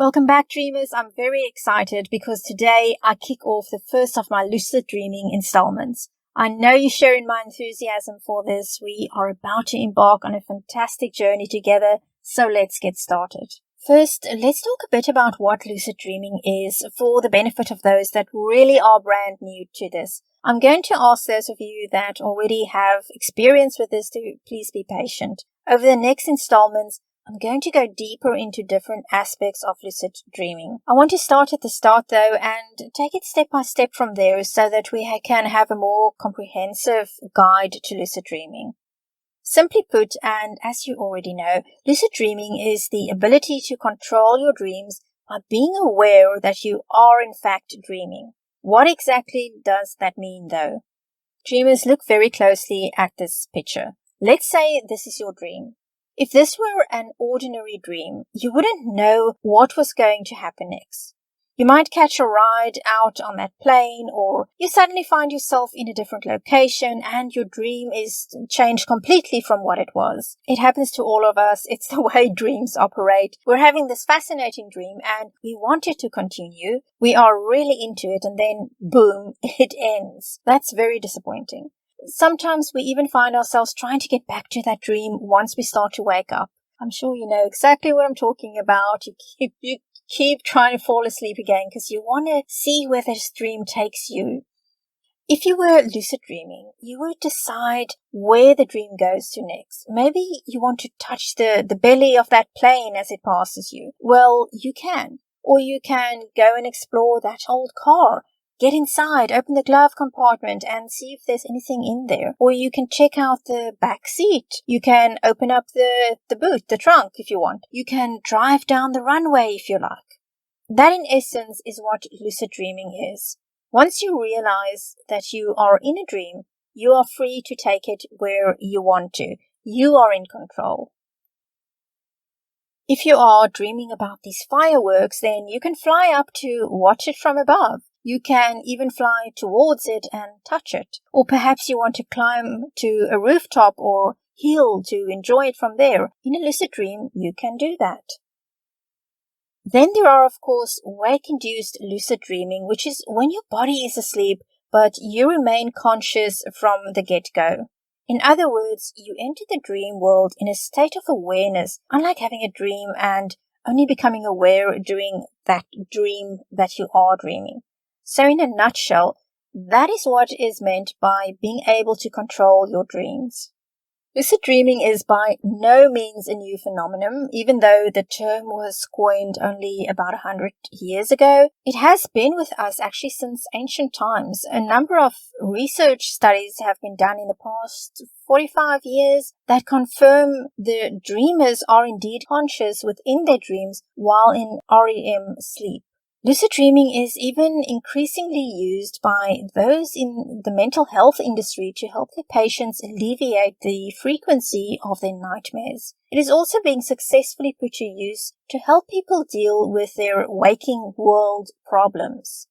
Welcome back, dreamers. I'm very excited because today I kick off the first of my lucid dreaming installments. I know you're sharing my enthusiasm for this. We are about to embark on a fantastic journey together, so let's get started. First, let's talk a bit about what lucid dreaming is for the benefit of those that really are brand new to this. I'm going to ask those of you that already have experience with this to please be patient. Over the next installments, I'm going to go deeper into different aspects of lucid dreaming. I want to start at the start though and take it step by step from there so that we can have a more comprehensive guide to lucid dreaming. Simply put, and as you already know, lucid dreaming is the ability to control your dreams by being aware that you are in fact dreaming. What exactly does that mean though? Dreamers, look very closely at this picture. Let's say this is your dream. If this were an ordinary dream, you wouldn't know what was going to happen next. You might catch a ride out on that plane, or you suddenly find yourself in a different location and your dream is changed completely from what it was. It happens to all of us. It's the way dreams operate. We're having this fascinating dream and we want it to continue. We are really into it and then boom, it ends. That's very disappointing. Sometimes we even find ourselves trying to get back to that dream once we start to wake up. I'm sure you know exactly what I'm talking about. You keep trying to fall asleep again because you want to see where this dream takes you. If you were lucid dreaming, you would decide where the dream goes to next. Maybe you want to touch the belly of that plane as it passes you. Well, you can. Or you can go and explore that old car. Get inside, open the glove compartment and see if there's anything in there. Or you can check out the back seat. You can open up the boot, the trunk if you want. You can drive down the runway if you like. That in essence is what lucid dreaming is. Once you realize that you are in a dream, you are free to take it where you want to. You are in control. If you are dreaming about these fireworks, then you can fly up to watch it from above. You can even fly towards it and touch it. Or perhaps you want to climb to a rooftop or hill to enjoy it from there. In a lucid dream, you can do that. Then there are, of course, wake-induced lucid dreaming, which is when your body is asleep, but you remain conscious from the get-go. In other words, you enter the dream world in a state of awareness, unlike having a dream and only becoming aware during that dream that you are dreaming. So in a nutshell, that is what is meant by being able to control your dreams. Lucid dreaming is by no means a new phenomenon, even though the term was coined only about 100 years ago. It has been with us actually since ancient times. A number of research studies have been done in the past 45 years that confirm the dreamers are indeed conscious within their dreams while in REM sleep. Lucid dreaming is even increasingly used by those in the mental health industry to help their patients alleviate the frequency of their nightmares. It is also being successfully put to use to help people deal with their waking world problems.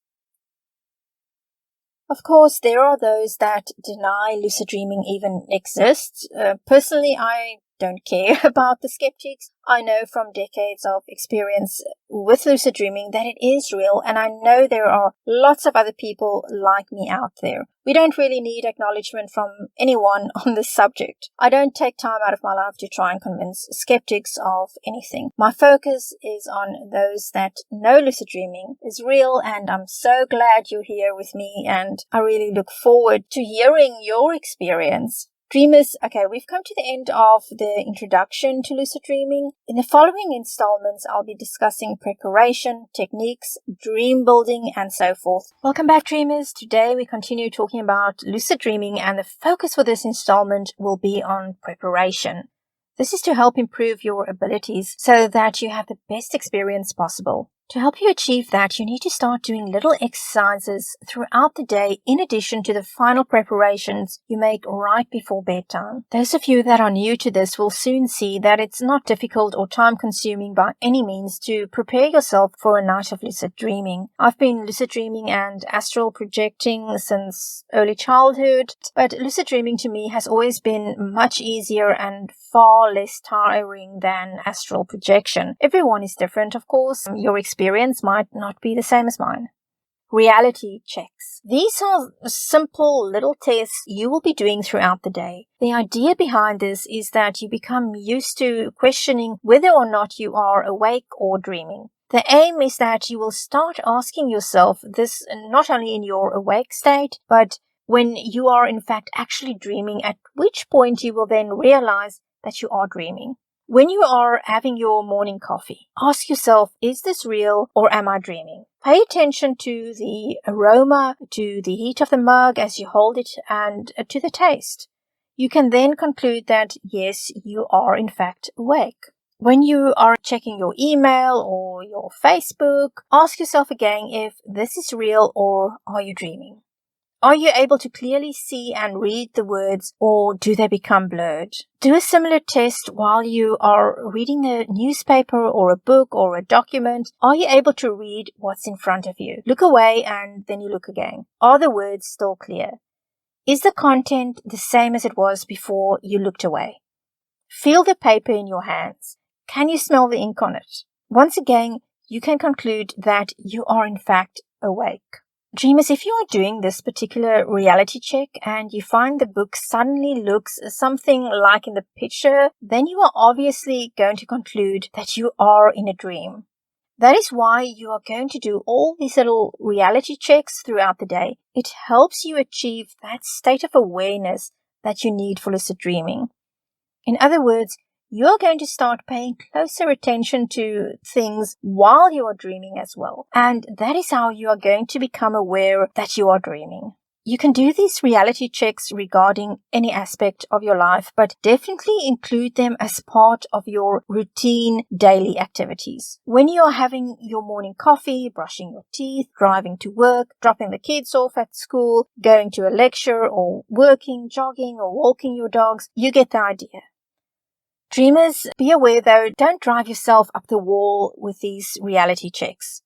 Of course, there are those that deny lucid dreaming even exists. Personally, I don't care about the skeptics. I know from decades of experience with lucid dreaming that it is real, and I know there are lots of other people like me out there. We don't really need acknowledgement from anyone on this subject. I don't take time out of my life to try and convince skeptics of anything. My focus is on those that know lucid dreaming is real, and I'm so glad you're here with me, and I really look forward to hearing your experience. Dreamers, okay, we've come to the end of the introduction to lucid dreaming. In the following installments, I'll be discussing preparation, techniques, dream building, and so forth. Welcome back, dreamers. Today we continue talking about lucid dreaming, and the focus for this installment will be on preparation. This is to help improve your abilities so that you have the best experience possible. To help you achieve that, you need to start doing little exercises throughout the day in addition to the final preparations you make right before bedtime. Those of you that are new to this will soon see that it's not difficult or time-consuming by any means to prepare yourself for a night of lucid dreaming. I've been lucid dreaming and astral projecting since early childhood, but lucid dreaming to me has always been much easier and far less tiring than astral projection. Everyone is different, of course. Your experience might not be the same as mine. Reality checks. These are simple little tests you will be doing throughout the day. The idea behind this is that you become used to questioning whether or not you are awake or dreaming. The aim is that you will start asking yourself this not only in your awake state, but when you are in fact actually dreaming, at which point you will then realize that you are dreaming. When you are having your morning coffee, ask yourself, is this real or am I dreaming? Pay attention to the aroma, to the heat of the mug as you hold it, and to the taste. You can then conclude that, yes, you are in fact awake. When you are checking your email or your Facebook, ask yourself again if this is real or are you dreaming? Are you able to clearly see and read the words, or do they become blurred? Do a similar test while you are reading a newspaper or a book or a document. Are you able to read what's in front of you? Look away and then you look again. Are the words still clear? Is the content the same as it was before you looked away? Feel the paper in your hands. Can you smell the ink on it? Once again, you can conclude that you are in fact awake. Dreamers, if you are doing this particular reality check and you find the book suddenly looks something like in the picture, then you are obviously going to conclude that you are in a dream. That is why you are going to do all these little reality checks throughout the day. It helps you achieve that state of awareness that you need for lucid dreaming. In other words, you are going to start paying closer attention to things while you are dreaming as well. And that is how you are going to become aware that you are dreaming. You can do these reality checks regarding any aspect of your life, but definitely include them as part of your routine daily activities. When you are having your morning coffee, brushing your teeth, driving to work, dropping the kids off at school, going to a lecture, or working, jogging, or walking your dogs, you get the idea. Dreamers, be aware though, don't drive yourself up the wall with these reality checks,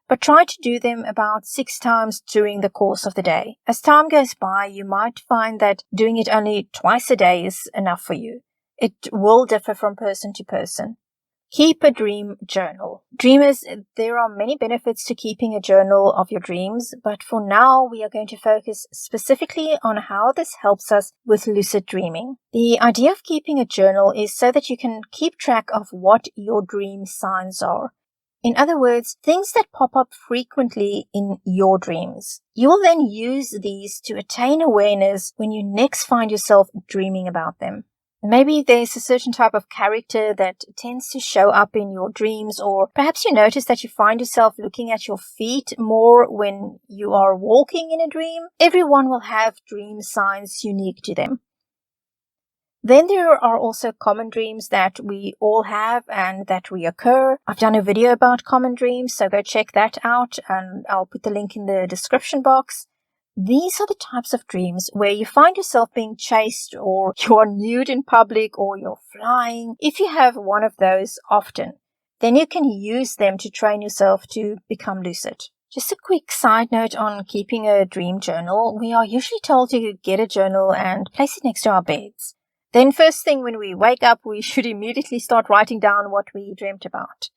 but try to do them about 6 times during the course of the day. As time goes by, you might find that doing it only twice a day is enough for you. It will differ from person to person. Keep a dream journal. Dreamers, there are many benefits to keeping a journal of your dreams, but for now we are going to focus specifically on how this helps us with lucid dreaming. The idea of keeping a journal is so that you can keep track of what your dream signs are. In other words, things that pop up frequently in your dreams. You will then use these to attain awareness when you next find yourself dreaming about them. Maybe there's a certain type of character that tends to show up in your dreams, or perhaps you notice that you find yourself looking at your feet more when you are walking in a dream. Everyone will have dream signs unique to them. Then there are also common dreams that we all have and that reoccur. I've done a video about common dreams, so go check that out and I'll put the link in the description box. These are the types of dreams where you find yourself being chased, or you're nude in public, or you're flying. If you have one of those often, then you can use them to train yourself to become lucid. Just a quick side note on keeping a dream journal. We are usually told to get a journal and place it next to our beds. Then first thing when we wake up, we should immediately start writing down what we dreamt about.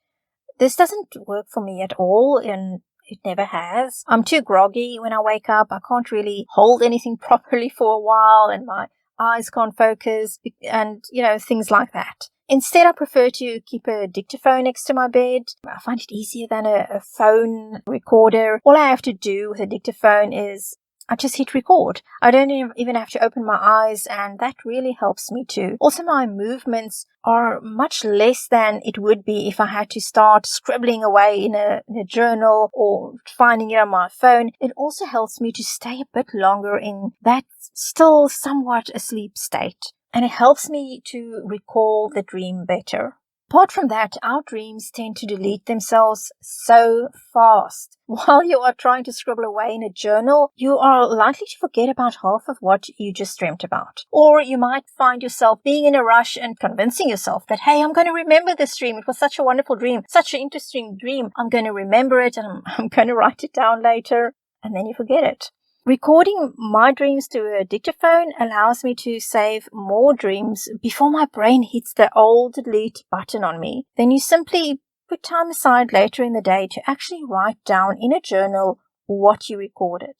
This doesn't work for me at all, and it never has. I'm too groggy when I wake up. I can't really hold anything properly for a while, and my eyes can't focus, and, things like that. Instead, I prefer to keep a dictaphone next to my bed. I find it easier than a phone recorder. All I have to do with a dictaphone is I just hit record. I don't even have to open my eyes, and that really helps me too. Also, my movements are much less than it would be if I had to start scribbling away in a journal or finding it on my phone. It also helps me to stay a bit longer in that still somewhat asleep state, and it helps me to recall the dream better. Apart from that, our dreams tend to delete themselves so fast. While you are trying to scribble away in a journal, you are likely to forget about half of what you just dreamt about. Or you might find yourself being in a rush and convincing yourself that, hey, I'm going to remember this dream. It was such a wonderful dream, such an interesting dream. I'm going to remember it and I'm going to write it down later. And then you forget it. Recording my dreams to a dictaphone allows me to save more dreams before my brain hits the old delete button on me. Then you simply put time aside later in the day to actually write down in a journal what you recorded.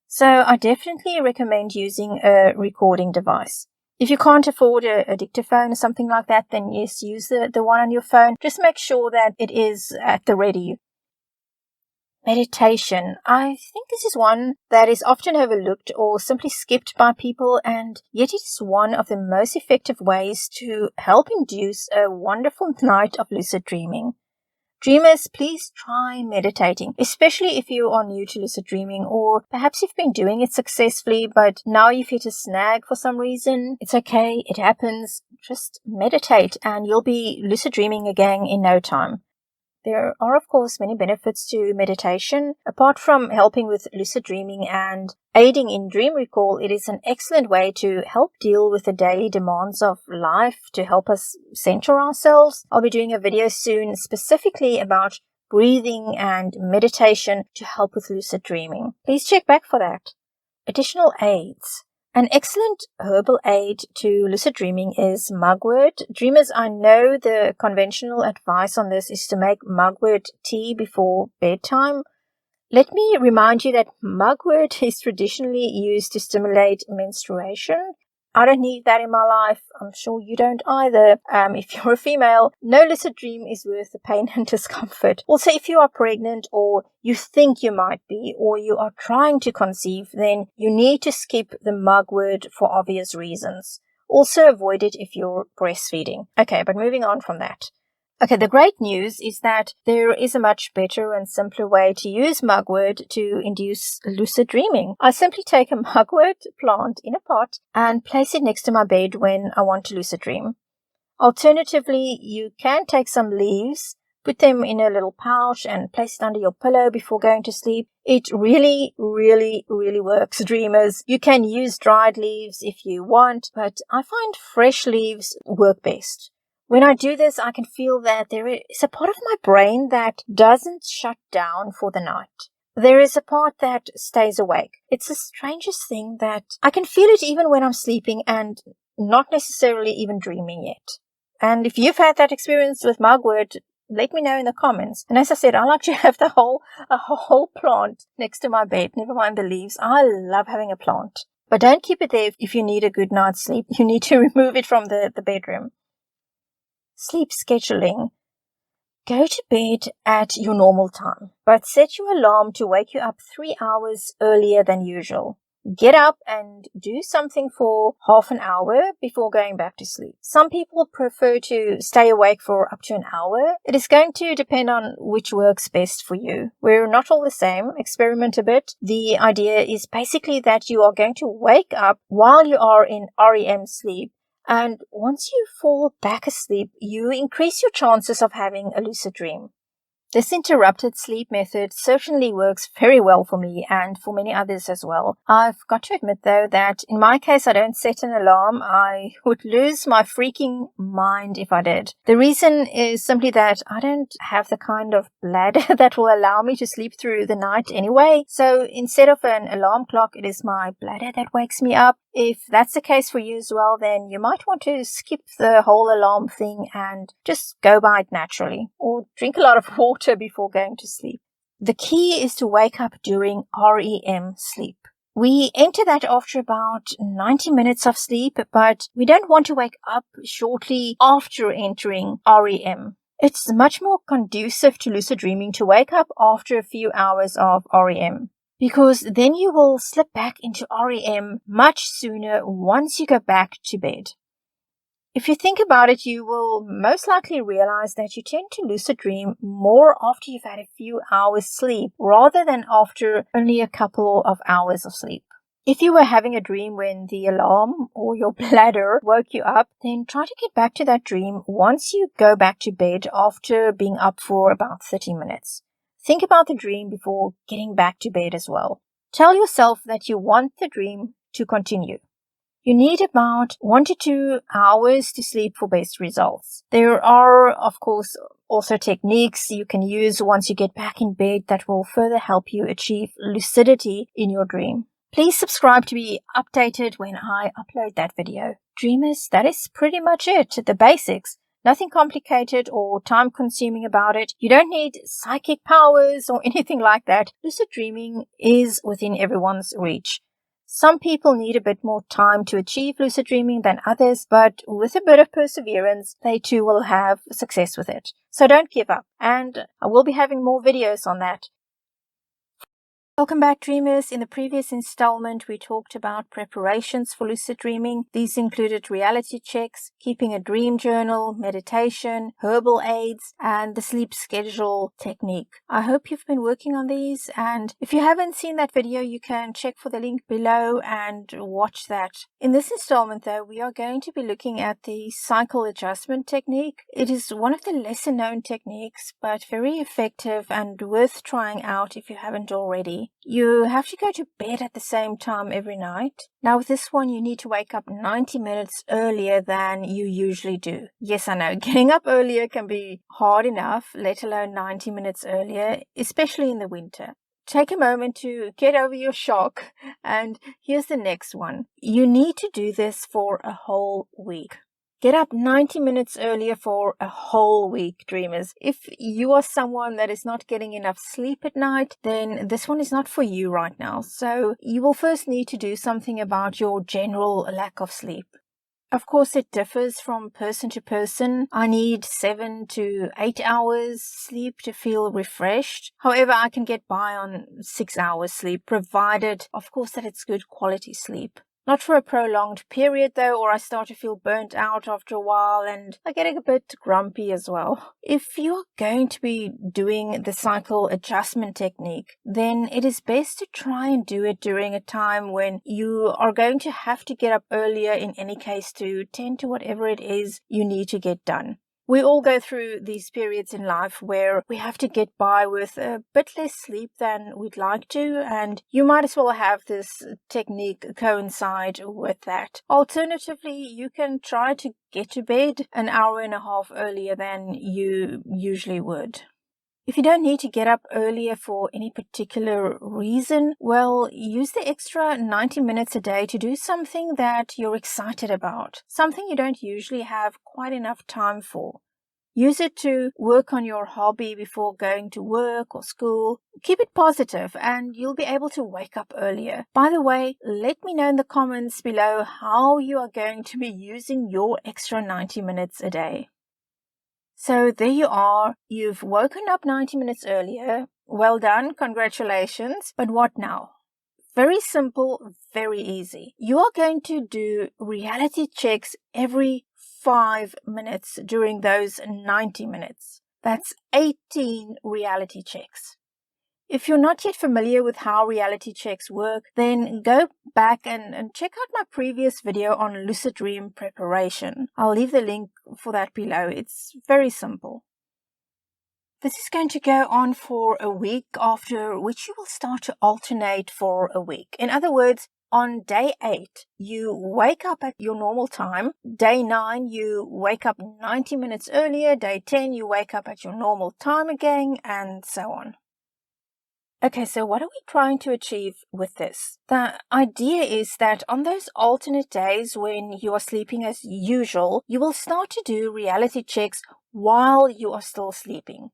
So I definitely recommend using a recording device. If you can't afford a dictaphone or something like that, then yes, use the one on your phone. Just make sure that it is at the ready. Meditation. I think this is one that is often overlooked or simply skipped by people, and yet it is one of the most effective ways to help induce a wonderful night of lucid dreaming. Dreamers, please try meditating, especially if you are new to lucid dreaming, or perhaps you've been doing it successfully, but now you've hit a snag for some reason. It's okay, it happens. Just meditate and you'll be lucid dreaming again in no time. There are, of course, many benefits to meditation. Apart from helping with lucid dreaming and aiding in dream recall, it is an excellent way to help deal with the daily demands of life, to help us center ourselves. I'll be doing a video soon specifically about breathing and meditation to help with lucid dreaming. Please check back for that. Additional aids. An excellent herbal aid to lucid dreaming is mugwort. Dreamers, I know the conventional advice on this is to make mugwort tea before bedtime. Let me remind you that mugwort is traditionally used to stimulate menstruation. I don't need that in my life. I'm sure you don't either. If you're a female, no lucid dream is worth the pain and discomfort. Also, if you are pregnant or you think you might be, or you are trying to conceive, then you need to skip the mugwort for obvious reasons. Also avoid it if you're breastfeeding. Okay, but moving on from that. Okay, the great news is that there is a much better and simpler way to use mugwort to induce lucid dreaming. I simply take a mugwort plant in a pot and place it next to my bed when I want to lucid dream. Alternatively, you can take some leaves, put them in a little pouch and place it under your pillow before going to sleep. It really, really, really works, dreamers. You can use dried leaves if you want, but I find fresh leaves work best. When I do this, I can feel that there is a part of my brain that doesn't shut down for the night. There is a part that stays awake. It's the strangest thing that I can feel it even when I'm sleeping and not necessarily even dreaming yet. And if you've had that experience with mugwort, let me know in the comments. And as I said, I like to have a whole plant next to my bed, never mind the leaves. I love having a plant. But don't keep it there if you need a good night's sleep. You need to remove it from the bedroom. Sleep scheduling. Go to bed at your normal time, but set your alarm to wake you up 3 hours earlier than usual. Get up and do something for half an hour before going back to sleep. Some people prefer to stay awake for up to an hour. It is going to depend on which works best for you. We're not all the same. Experiment a bit. The idea is basically that you are going to wake up while you are in REM sleep. And once you fall back asleep, you increase your chances of having a lucid dream. This interrupted sleep method certainly works very well for me and for many others as well. I've got to admit, though, that in my case, I don't set an alarm. I would lose my freaking mind if I did. The reason is simply that I don't have the kind of bladder that will allow me to sleep through the night anyway. So instead of an alarm clock, it is my bladder that wakes me up. If that's the case for you as well, then you might want to skip the whole alarm thing and just go by it naturally, or drink a lot of water before going to sleep. The key is to wake up during REM sleep. We enter that after about 90 minutes of sleep, but we don't want to wake up shortly after entering REM. It's much more conducive to lucid dreaming to wake up after a few hours of REM, because then you will slip back into REM much sooner once you go back to bed. If you think about it, you will most likely realize that you tend to lucid dream more after you've had a few hours sleep rather than after only a couple of hours of sleep. If you were having a dream when the alarm or your bladder woke you up, then try to get back to that dream once you go back to bed after being up for about 30 minutes. Think about the dream before getting back to bed as well. Tell yourself that you want the dream to continue. You need about 1 to 2 hours to sleep for best results. There are, of course, also techniques you can use once you get back in bed that will further help you achieve lucidity in your dream. Please subscribe to be updated when I upload that video. Dreamers, that is pretty much it, the basics. Nothing complicated or time-consuming about it. You don't need psychic powers or anything like that. Lucid dreaming is within everyone's reach. Some people need a bit more time to achieve lucid dreaming than others, but with a bit of perseverance, they too will have success with it. So don't give up, and I will be having more videos on that. Welcome back, dreamers. In the previous installment, we talked about preparations for lucid dreaming. These included reality checks, keeping a dream journal, meditation, herbal aids, and the sleep schedule technique. I hope you've been working on these, and if you haven't seen that video, you can check for the link below and watch that. In this installment, though, we are going to be looking at the cycle adjustment technique. It is one of the lesser known techniques, but very effective and worth trying out if you haven't already. You have to go to bed at the same time every night. Now with this one, you need to wake up 90 minutes earlier than you usually do. Yes, I know, getting up earlier can be hard enough, let alone 90 minutes earlier, especially in the winter. Take a moment to get over your shock, and here's the next one. You need to do this for a whole week. Get up 90 minutes earlier for a whole week, dreamers. If you are someone that is not getting enough sleep at night, then this one is not for you right now. So you will first need to do something about your general lack of sleep. Of course, it differs from person to person. I need 7 to 8 hours sleep to feel refreshed. However, I can get by on 6 hours sleep, provided, of course, that it's good quality sleep. Not for a prolonged period though, or I start to feel burnt out after a while and I get a bit grumpy as well. If you're going to be doing the cycle adjustment technique, then it is best to try and do it during a time when you are going to have to get up earlier in any case to tend to whatever it is you need to get done. We all go through these periods in life where we have to get by with a bit less sleep than we'd like to, and you might as well have this technique coincide with that. Alternatively, you can try to get to bed an hour and a half earlier than you usually would. If you don't need to get up earlier for any particular reason, well, use the extra 90 minutes a day to do something that you're excited about, something you don't usually have quite enough time for. Use it to work on your hobby before going to work or school. Keep it positive and you'll be able to wake up earlier. By the way, let me know in the comments below how you are going to be using your extra 90 minutes a day. So there you are. You've woken up 90 minutes earlier. Well done. Congratulations. But what now? Very simple, very easy. You are going to do reality checks every 5 minutes during those 90 minutes. That's 18 reality checks. If you're not yet familiar with how reality checks work, then go back and check out my previous video on lucid dream preparation. I'll leave the link for that below. It's very simple. This is going to go on for a week, after which you will start to alternate for a week. In other words, on day 8, you wake up at your normal time. Day 9, you wake up 90 minutes earlier. Day 10, you wake up at your normal time again, and so on. Okay, so what are we trying to achieve with this? The idea is that on those alternate days when you are sleeping as usual, you will start to do reality checks while you are still sleeping.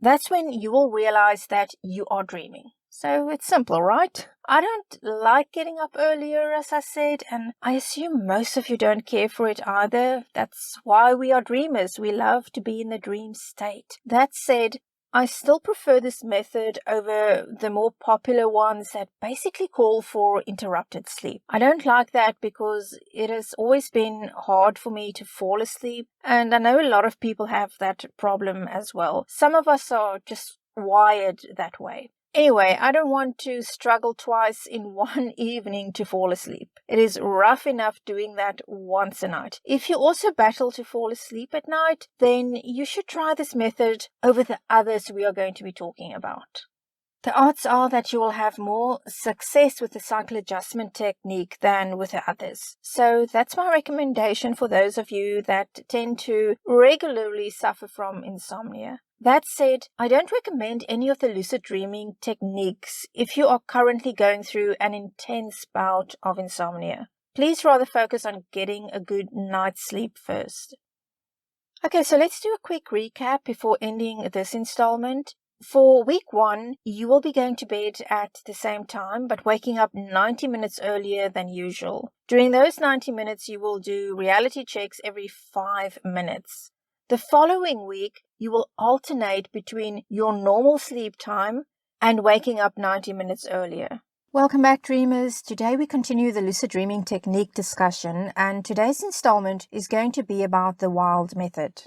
That's when you will realize that you are dreaming. So it's simple, right? I don't like getting up earlier, as I said, and I assume most of you don't care for it either. That's why we are dreamers. We love to be in the dream state. That said, I still prefer this method over the more popular ones that basically call for interrupted sleep. I don't like that because it has always been hard for me to fall asleep, and I know a lot of people have that problem as well. Some of us are just wired that way. Anyway, I don't want to struggle twice in one evening to fall asleep. It is rough enough doing that once a night. If you also battle to fall asleep at night, then you should try this method over the others we are going to be talking about. The odds are that you will have more success with the cycle adjustment technique than with the others. So that's my recommendation for those of you that tend to regularly suffer from insomnia. That said, I don't recommend any of the lucid dreaming techniques if you are currently going through an intense bout of insomnia. Please rather focus on getting a good night's sleep first. Okay, so let's do a quick recap before ending this installment. For week 1, you will be going to bed at the same time, but waking up 90 minutes earlier than usual. During those 90 minutes, you will do reality checks every 5 minutes. The following week, you will alternate between your normal sleep time and waking up 90 minutes earlier. Welcome back, dreamers. Today we continue the lucid dreaming technique discussion, and today's installment is going to be about the WILD method.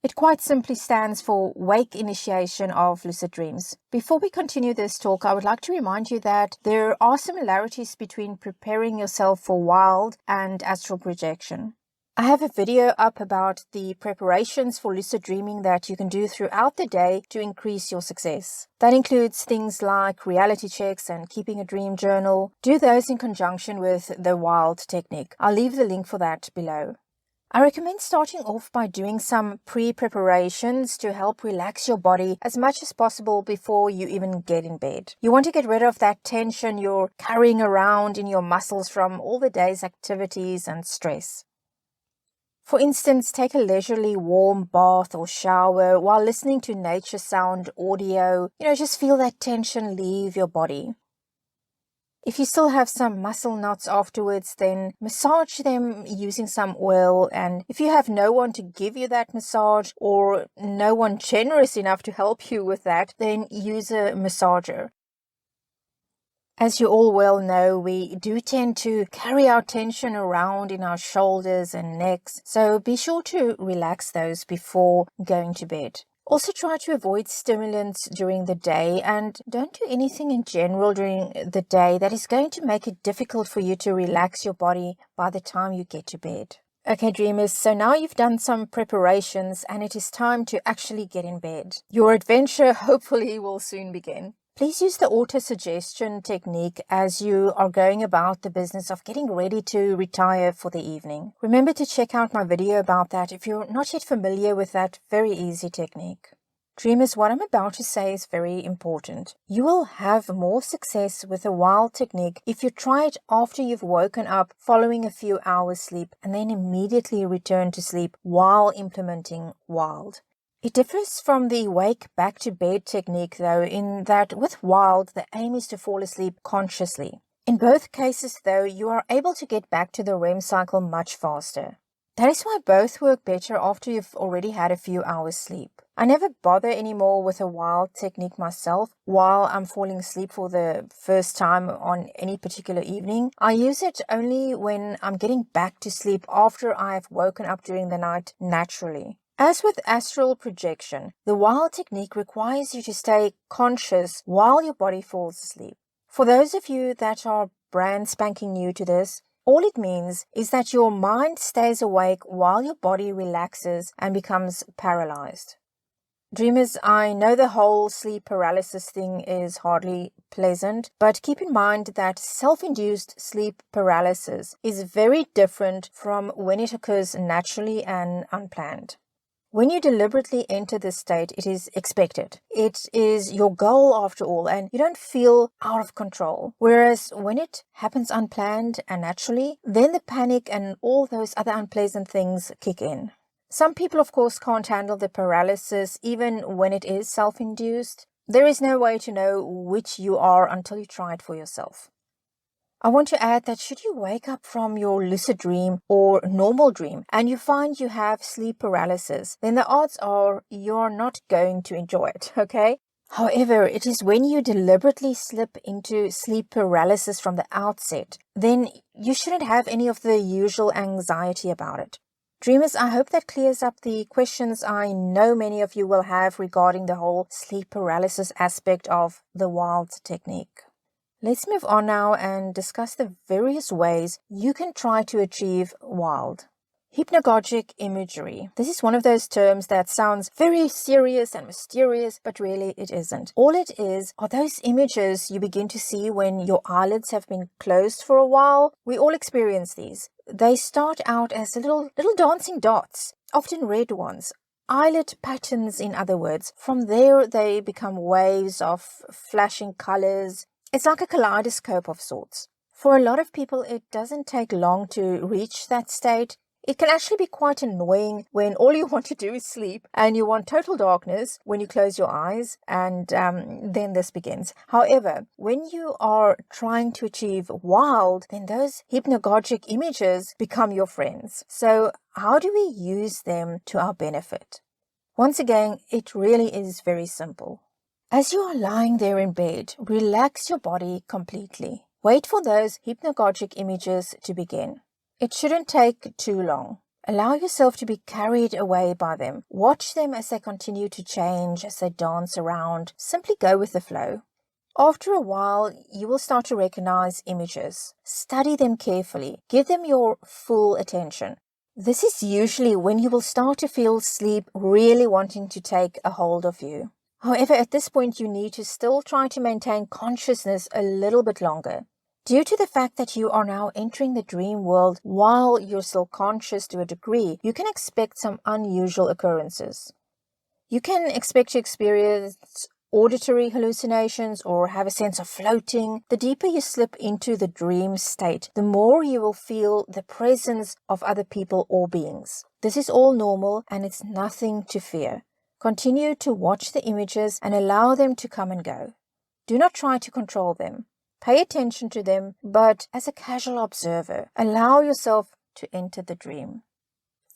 It quite simply stands for Wake Initiation of Lucid Dreams. Before we continue this talk, I would like to remind you that there are similarities between preparing yourself for WILD and astral projection. I have a video up about the preparations for lucid dreaming that you can do throughout the day to increase your success. That includes things like reality checks and keeping a dream journal. Do those in conjunction with the WILD technique. I'll leave the link for that below. I recommend starting off by doing some pre-preparations to help relax your body as much as possible before you even get in bed. You want to get rid of that tension you're carrying around in your muscles from all the day's activities and stress. For instance, take a leisurely warm bath or shower while listening to nature sound audio. Just feel that tension leave your body. If you still have some muscle knots afterwards, then massage them using some oil. And if you have no one to give you that massage or no one generous enough to help you with that, then use a massager. As you all well know, we do tend to carry our tension around in our shoulders and necks, so be sure to relax those before going to bed. Also try to avoid stimulants during the day and don't do anything in general during the day that is going to make it difficult for you to relax your body by the time you get to bed. Okay, dreamers, so now you've done some preparations and it is time to actually get in bed. Your adventure hopefully will soon begin. Please use the auto-suggestion technique as you are going about the business of getting ready to retire for the evening. Remember to check out my video about that if you're not yet familiar with that very easy technique. Dreamers, what I'm about to say is very important. You will have more success with the WILD technique if you try it after you've woken up following a few hours sleep and then immediately return to sleep while implementing WILD. It differs from the wake back to bed technique though, in that with WILD, the aim is to fall asleep consciously. In both cases though, you are able to get back to the REM cycle much faster. That is why both work better after you've already had a few hours sleep. I never bother anymore with a WILD technique myself while I'm falling asleep for the first time on any particular evening. I use it only when I'm getting back to sleep after I've woken up during the night naturally. As with astral projection, the WILD technique requires you to stay conscious while your body falls asleep. For those of you that are brand spanking new to this, all it means is that your mind stays awake while your body relaxes and becomes paralyzed. Dreamers, I know the whole sleep paralysis thing is hardly pleasant, but keep in mind that self-induced sleep paralysis is very different from when it occurs naturally and unplanned. When you deliberately enter this state, it is expected. It is your goal after all, and you don't feel out of control. Whereas when it happens unplanned and naturally, then the panic and all those other unpleasant things kick in. Some people, of course, can't handle the paralysis even when it is self-induced. There is no way to know which you are until you try it for yourself. I want to add that should you wake up from your lucid dream or normal dream and you find you have sleep paralysis, then the odds are you're not going to enjoy it, okay? However, it is when you deliberately slip into sleep paralysis from the outset, then you shouldn't have any of the usual anxiety about it. Dreamers, I hope that clears up the questions I know many of you will have regarding the whole sleep paralysis aspect of the WILD technique. Let's move on now and discuss the various ways you can try to achieve WILD. Hypnagogic imagery. This is one of those terms that sounds very serious and mysterious, but really it isn't. All it is are those images you begin to see when your eyelids have been closed for a while. We all experience these. They start out as little dancing dots, often red ones. Eyelid patterns, in other words. From there, they become waves of flashing colors. It's like a kaleidoscope of sorts. For a lot of people, it doesn't take long to reach that state. It can actually be quite annoying when all you want to do is sleep and you want total darkness when you close your eyes, and then this begins. However, when you are trying to achieve WILD, then those hypnagogic images become your friends. So how do we use them to our benefit? Once again, it really is very simple. As you are lying there in bed, relax your body completely. Wait for those hypnagogic images to begin. It shouldn't take too long. Allow yourself to be carried away by them. Watch them as they continue to change, as they dance around. Simply go with the flow. After a while, you will start to recognize images. Study them carefully. Give them your full attention. This is usually when you will start to feel sleep really wanting to take a hold of you. However, at this point, you need to still try to maintain consciousness a little bit longer. Due to the fact that you are now entering the dream world while you're still conscious to a degree, you can expect some unusual occurrences. You can expect to experience auditory hallucinations or have a sense of floating. The deeper you slip into the dream state, the more you will feel the presence of other people or beings. This is all normal and it's nothing to fear. Continue to watch the images and allow them to come and go. Do not try to control them. Pay attention to them, but as a casual observer, allow yourself to enter the dream.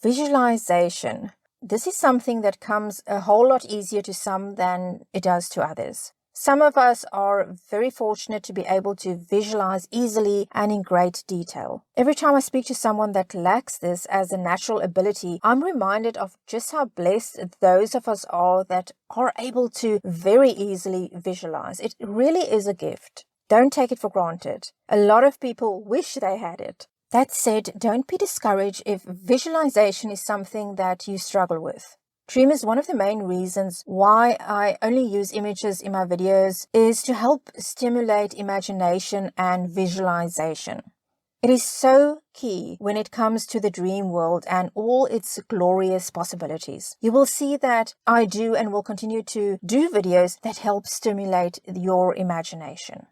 Visualization. This is something that comes a whole lot easier to some than it does to others. Some of us are very fortunate to be able to visualize easily and in great detail. Every time I speak to someone that lacks this as a natural ability, I'm reminded of just how blessed those of us are that are able to very easily visualize. It really is a gift. Don't take it for granted. A lot of people wish they had it. That said, don't be discouraged if visualization is something that you struggle with. Dreamers, one of the main reasons why I only use images in my videos is to help stimulate imagination and visualization. It is so key when it comes to the dream world and all its glorious possibilities. You will see that I do and will continue to do videos that help stimulate your imagination.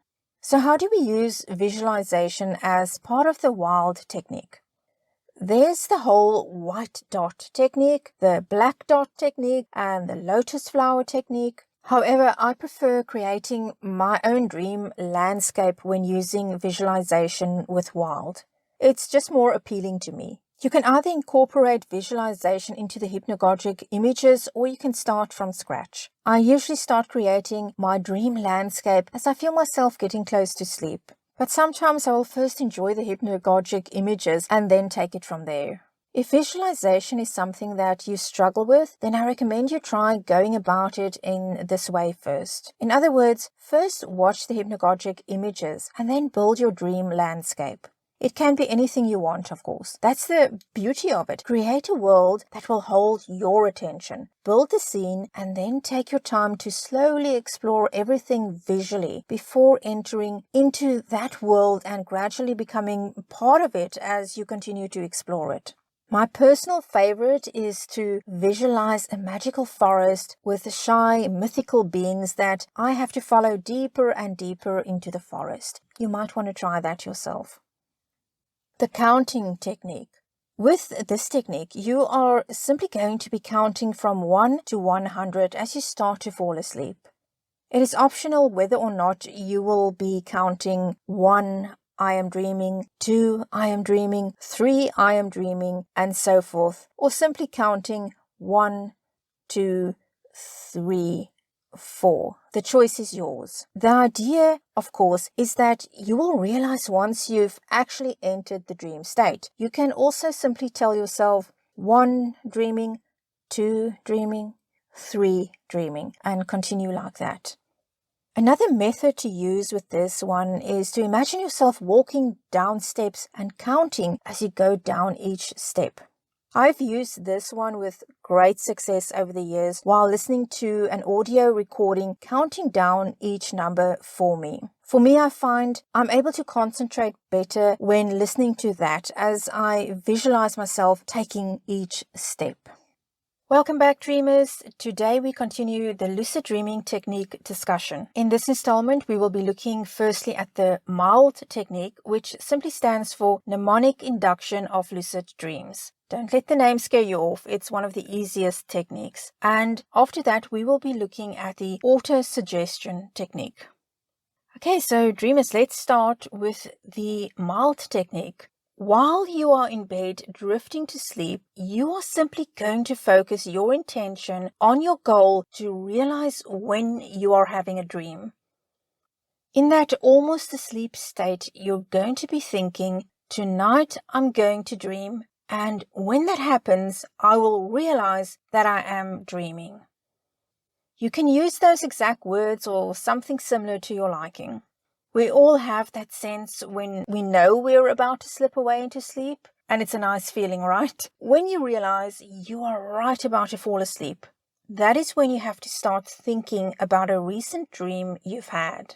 So how do we use visualization as part of the WILD technique? There's the whole white dot technique, the black dot technique, and the lotus flower technique. However, I prefer creating my own dream landscape when using visualization with WILD. It's just more appealing to me. You can either incorporate visualization into the hypnagogic images or you can start from scratch. I usually start creating my dream landscape as I feel myself getting close to sleep. But sometimes I will first enjoy the hypnagogic images and then take it from there. If visualization is something that you struggle with, then I recommend you try going about it in this way first. In other words, first watch the hypnagogic images and then build your dream landscape. It can be anything you want, of course. That's the beauty of it. Create a world that will hold your attention. Build the scene and then take your time to slowly explore everything visually before entering into that world and gradually becoming part of it as you continue to explore it. My personal favorite is to visualize a magical forest with shy, mythical beings that I have to follow deeper and deeper into the forest. You might want to try that yourself. The counting technique. With this technique, you are simply going to be counting from 1 to 100 as you start to fall asleep. It is optional whether or not you will be counting 1, I am dreaming, 2, I am dreaming, 3, I am dreaming, and so forth, or simply counting 1, 2, 3, 4. The choice is yours. The idea, of course, is that you will realize once you've actually entered the dream state. You can also simply tell yourself, 1 dreaming, 2 dreaming, 3 dreaming, and continue like that. Another method to use with this one is to imagine yourself walking down steps and counting as you go down each step. I've used this one with great success over the years while listening to an audio recording counting down each number for me. For me, I find I'm able to concentrate better when listening to that as I visualize myself taking each step. Welcome back, dreamers. Today we continue the lucid dreaming technique discussion. In this installment, we will be looking firstly at the mild technique, which simply stands for mnemonic induction of lucid dreams. Don't let the name scare you off. It's one of the easiest techniques. And after that, we will be looking at the auto-suggestion technique. Okay, so dreamers, let's start with the mild technique. While you are in bed drifting to sleep, you are simply going to focus your intention on your goal to realize when you are having a dream. In that almost asleep state, you're going to be thinking, tonight I'm going to dream, and when that happens, I will realize that I am dreaming. You can use those exact words or something similar to your liking. We all have that sense when we know we're about to slip away into sleep, and it's a nice feeling, right? When you realize you are right about to fall asleep, that is when you have to start thinking about a recent dream you've had.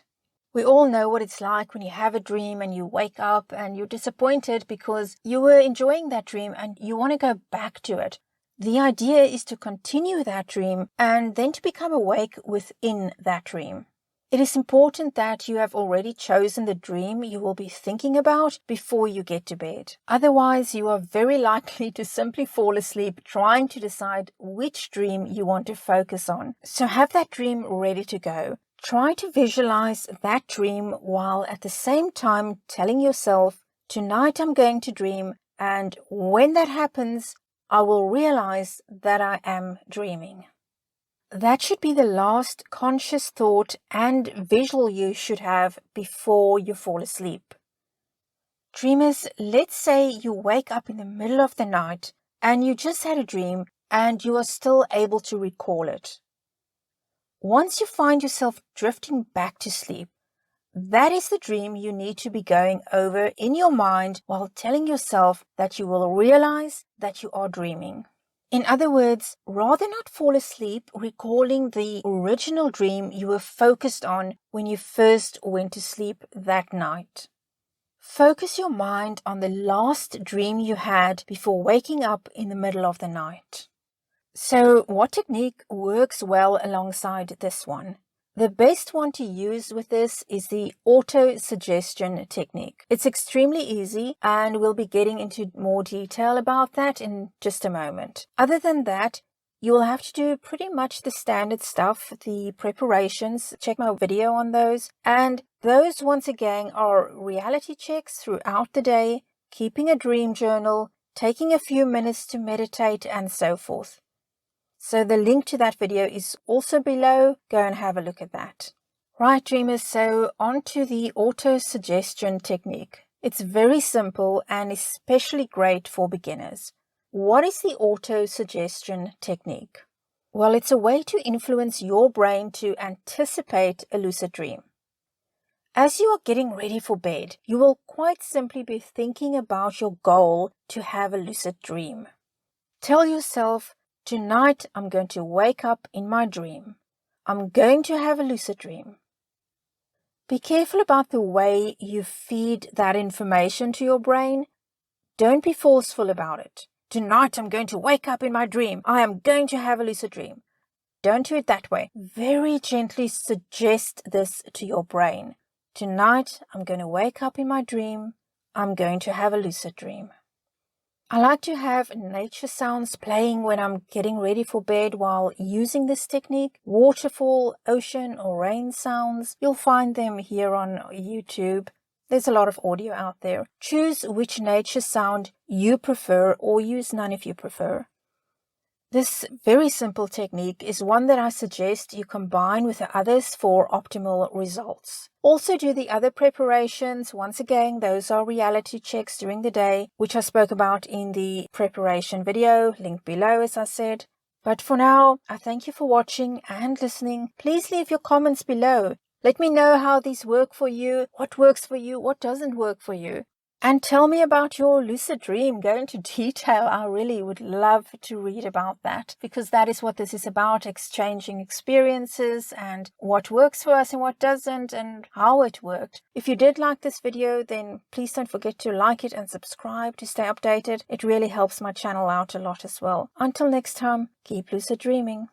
We all know what it's like when you have a dream and you wake up and you're disappointed because you were enjoying that dream and you want to go back to it. The idea is to continue that dream and then to become awake within that dream. It is important that you have already chosen the dream you will be thinking about before you get to bed. Otherwise, you are very likely to simply fall asleep trying to decide which dream you want to focus on. So have that dream ready to go. Try to visualize that dream while at the same time telling yourself, tonight I'm going to dream, and when that happens, I will realize that I am dreaming. That should be the last conscious thought and visual you should have before you fall asleep. Dreamers, let's say you wake up in the middle of the night and you just had a dream and you are still able to recall it. Once you find yourself drifting back to sleep, that is the dream you need to be going over in your mind while telling yourself that you will realize that you are dreaming. In other words, rather not fall asleep recalling the original dream you were focused on when you first went to sleep that night. Focus your mind on the last dream you had before waking up in the middle of the night. So, what technique works well alongside this one? The best one to use with this is the auto-suggestion technique. It's extremely easy and we'll be getting into more detail about that in just a moment. Other than that, you will have to do pretty much the standard stuff, the preparations, check my video on those, and those once again are reality checks throughout the day, keeping a dream journal, taking a few minutes to meditate, and so forth. So the link to that video is also below. Go and have a look at that. Right, dreamers, so on to the auto-suggestion technique. It's very simple and especially great for beginners. What is the auto-suggestion technique? Well, it's a way to influence your brain to anticipate a lucid dream. As you are getting ready for bed, you will quite simply be thinking about your goal to have a lucid dream. Tell yourself, tonight I'm going to wake up in my dream. I'm going to have a lucid dream. Be careful about the way you feed that information to your brain. Don't be forceful about it. Tonight I'm going to wake up in my dream. I am going to have a lucid dream. Don't do it that way. Very gently suggest this to your brain. Tonight I'm going to wake up in my dream. I'm going to have a lucid dream. I like to have nature sounds playing when I'm getting ready for bed while using this technique. Waterfall, ocean, or rain sounds. You'll find them here on YouTube. There's a lot of audio out there. Choose which nature sound you prefer or use none if you prefer. This very simple technique is one that I suggest you combine with the others for optimal results. Also do the other preparations. Once again, those are reality checks during the day, which I spoke about in the preparation video, link below as I said. But for now, I thank you for watching and listening. Please leave your comments below. Let me know how these work for you, what works for you, what doesn't work for you. And tell me about your lucid dream. Go into detail. I really would love to read about that, because that is what this is about, exchanging experiences and what works for us and what doesn't and how it worked. If you did like this video, then please don't forget to like it and subscribe to stay updated. It really helps my channel out a lot as well. Until next time, keep lucid dreaming.